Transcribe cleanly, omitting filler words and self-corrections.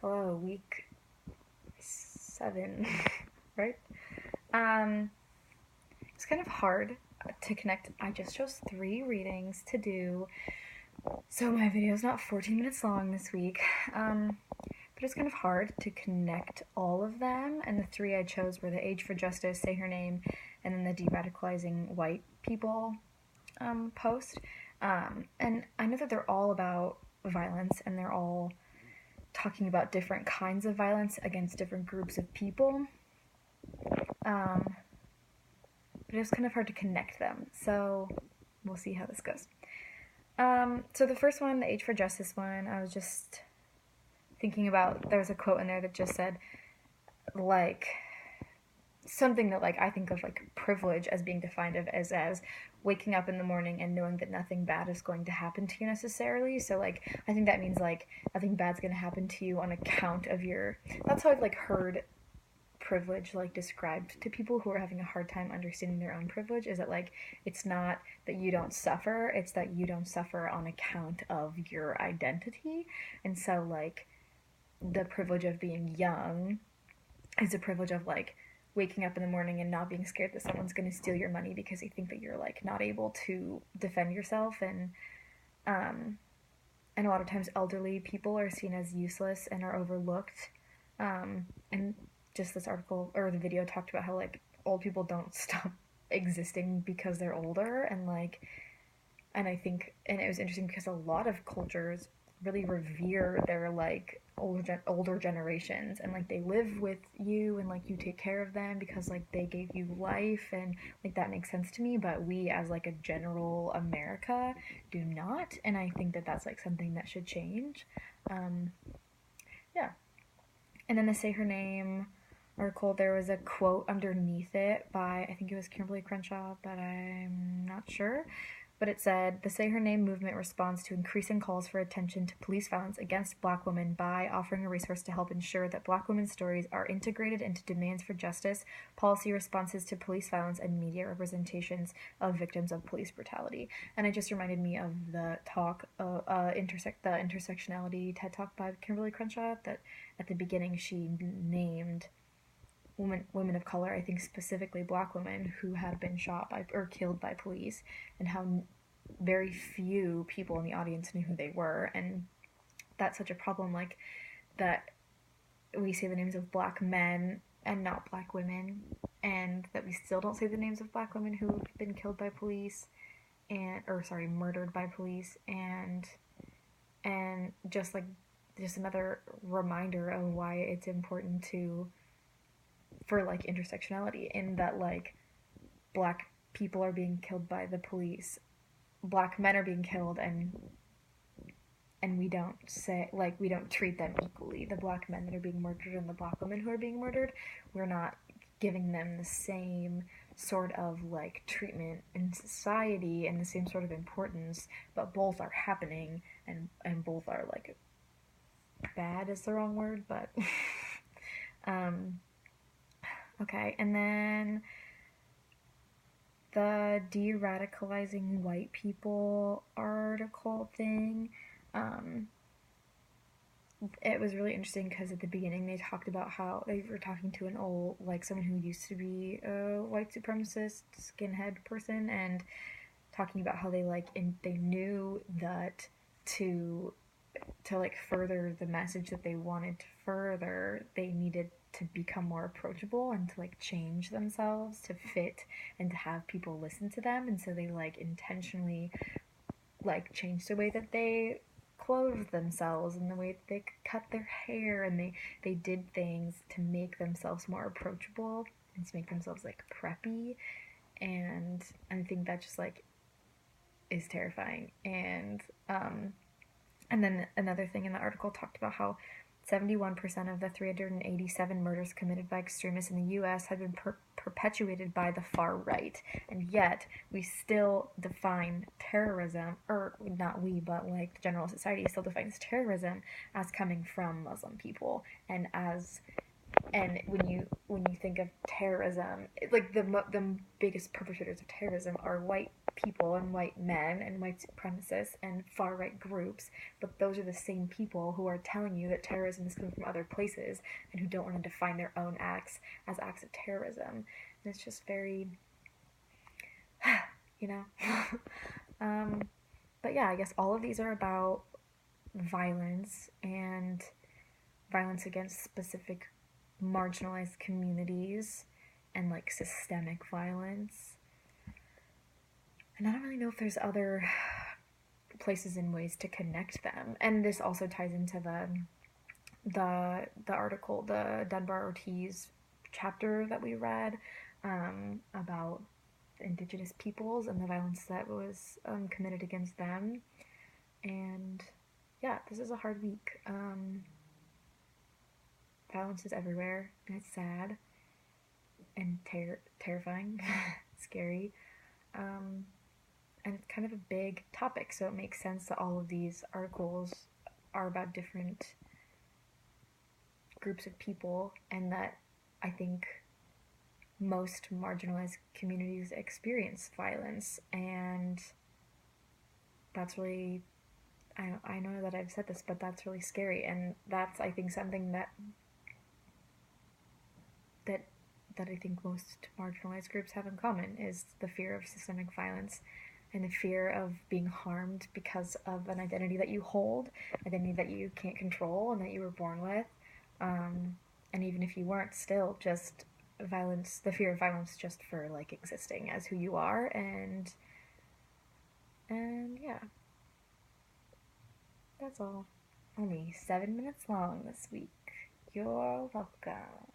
Hello, week 7, right? It's kind of hard to connect. I just chose 3 readings to do, so my video is not 14 minutes long this week. But it's kind of hard to connect all of them, and the 3 I chose were the Age for Justice, Say Her Name, and then the De-Radicalizing White People post. And I know that they're all about violence, and they're all talking about different kinds of violence against different groups of people. Um, but it was kind of hard to connect them. So we'll see how this goes. So the first one, the Age for Justice one, I was just thinking about, there was a quote in there that just said, like, something that, like, I think of, like, privilege as being defined as waking up in the morning and knowing that nothing bad is going to happen to you necessarily. So, like, I think that means, like, nothing bad's going to happen to you on account of your, that's how I've, like, heard privilege like described to people who are having a hard time understanding their own privilege, is that, like, it's not that you don't suffer, it's that you don't suffer on account of your identity. And so, like, the privilege of being young is a privilege of, like, waking up in the morning and not being scared that someone's going to steal your money because they think that you're, like, not able to defend yourself. Um and a lot of times elderly people are seen as useless and are overlooked. And just this article or the video talked about how, like, old people don't stop existing because they're older, and, like, and I think, and it was interesting because a lot of cultures really revere their, like, older generations, and, like, they live with you, and, like, you take care of them because, like, they gave you life, and, like, that makes sense to me. But we, as, like, a general America, do not, and I think that that's, like, something that should change. um yeah. And then the Say Her Name article, there was a quote underneath it by, I think it was Kimberly Crenshaw, but I'm not sure. But it said, the Say Her Name movement responds to increasing calls for attention to police violence against Black women by offering a resource to help ensure that Black women's stories are integrated into demands for justice, policy responses to police violence, and media representations of victims of police brutality. And it just reminded me of the talk, the intersectionality TED Talk by Kimberly Crenshaw, that at the beginning she named women of color, I think specifically Black women, who had been shot by or killed by police, and how very few people in the audience knew who they were. And that's such a problem, like, that we say the names of Black men and not Black women, and that we still don't say the names of Black women who've been killed by police, and, or sorry, murdered by police. And just, like, just another reminder of why it's important to, for, like, intersectionality, in that, like, Black people are being killed by the police, Black men are being killed, and we don't say, like, we don't treat them equally. The Black men that are being murdered and the Black women who are being murdered, we're not giving them the same sort of, like, treatment in society and the same sort of importance, but both are happening, and both are, like, bad is the wrong word, but um okay. And then the de-radicalizing white people article thing, um it was really interesting because at the beginning they talked about how they were talking to an old, like, someone who used to be a white supremacist skinhead person, and talking about how they, like, they knew that to like further the message that they wanted to further, they needed to become more approachable and to, like, change themselves to fit and to have people listen to them. And so they, like, intentionally, like, changed the way that they clothed themselves and the way that they cut their hair, and they did things to make themselves more approachable and to make themselves, like, preppy. And I think that just, like, is terrifying. And then another thing in the article talked about how 71% of the 387 murders committed by extremists in the US had been perpetuated by the far right. And yet, we still define terrorism, or not we, but, like, the general society still defines terrorism as coming from Muslim people, and as And when you think of terrorism, like the biggest perpetrators of terrorism are white people and white men and white supremacists and far right groups, but those are the same people who are telling you that terrorism is coming from other places and who don't want to define their own acts as acts of terrorism. And it's just very, you know. um, but yeah, I guess all of these are about violence and violence against specific marginalized communities and like systemic violence. And I don't really know if there's other places and ways to connect them. And this also ties into the article, the Dunbar Ortiz chapter that we read about indigenous peoples and the violence that was committed against them. And yeah, this is a hard week. Violence is everywhere, and it's sad and terrifying, scary. Um, and it's kind of a big topic, so it makes sense that all of these articles are about different groups of people, and that I think most marginalized communities experience violence, and that's really, I know that I've said this, but that's really scary, and that's, I think, something that that I think most marginalized groups have in common is the fear of systemic violence and the fear of being harmed because of an identity that you hold, identity that you can't control and that you were born with. And even if you weren't, still just violence, the fear of violence just for like existing as who you are. And yeah, that's all. Only 7 minutes long this week. You're welcome.